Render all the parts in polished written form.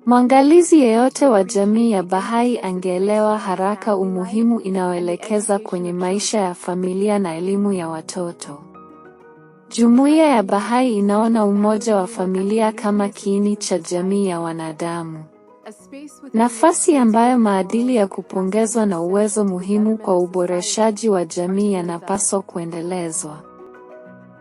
Mwangalizi yeyote wa jamii ya Baha'i angeelewa haraka umuhimu inaoelekeza kwenye maisha ya familia na elimu ya watoto. Jumuiya ya Baha'i inaona umoja wa familia kama kiini cha jamii ya wanadamu. Nafasi ambayo maadili ya kupongezwa na uwezo muhimu kwa uboreshaji wa jamii yanapaswa kuendelezwa.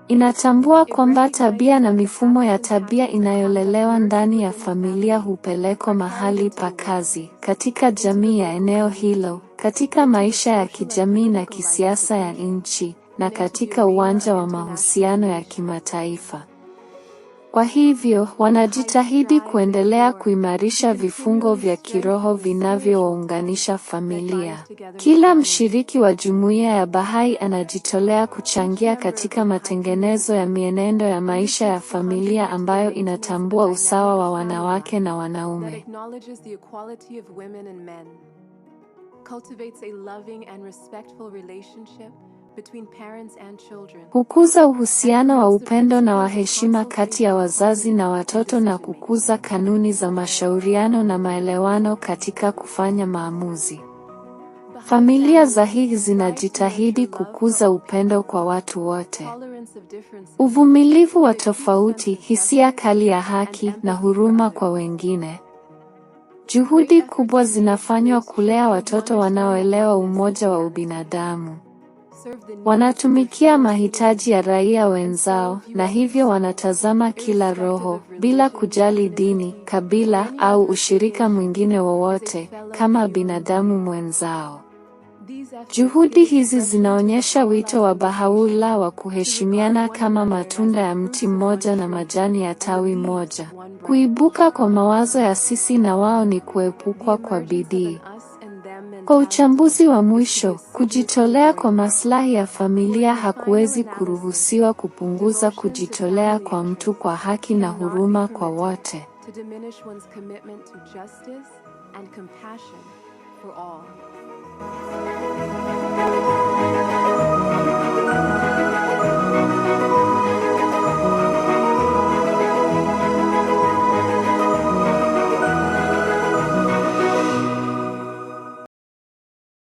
Inatambua kwamba tabia na mifumo ya tabia inayolelewa ndani ya familia hupelekwa mahali pa kazi, katika jamii ya eneo hilo, katika maisha ya kijamii na kisiasa ya nchi, na katika uwanja wa mahusiano ya kimataifa. Kwa hivyo, wanajitahidi kuendelea kuimarisha vifungo vya kiroho vinavyowaunganisha familia. Kila mshiriki wa jumuiya ya Baha'i anajitolea kuchangia katika matengenezo ya mienendo ya maisha ya familia ambayo inatambua usawa wa wanawake na wanaume. Kukuza uhusiano wa upendo na wa heshima kati ya wazazi na watoto na kukuza kanuni za mashauriano na maelewano katika kufanya maamuzi. Familia sahihi zinajitahidi kukuza upendo kwa watu wote. Uvumilivu wa tofauti, hisia kali ya haki na huruma kwa wengine. Juhudi kubwa zinafanywa kulea watoto wanaoelewa umoja wa ubinadamu. Wanatumikia mahitaji ya raia wenzao, na hivyo wanatazama kila roho, bila kujali dini, kabila au ushirika mwingine wowote, kama binadamu mwenzao. Juhudi hizi zinaonyesha wito wa Baha'u'llah wa kuheshimiana kama matunda ya mti mmoja na majani ya tawi moja. Kuibuka kwa mawazo ya sisi na wao ni kuepukwa kwa bidii. Kwa uchambuzi wa mwisho, kujitolea kwa maslahi ya familia hakuwezi kuruhusiwa kupunguza kujitolea kwa mtu kwa haki na huruma kwa wote. For all.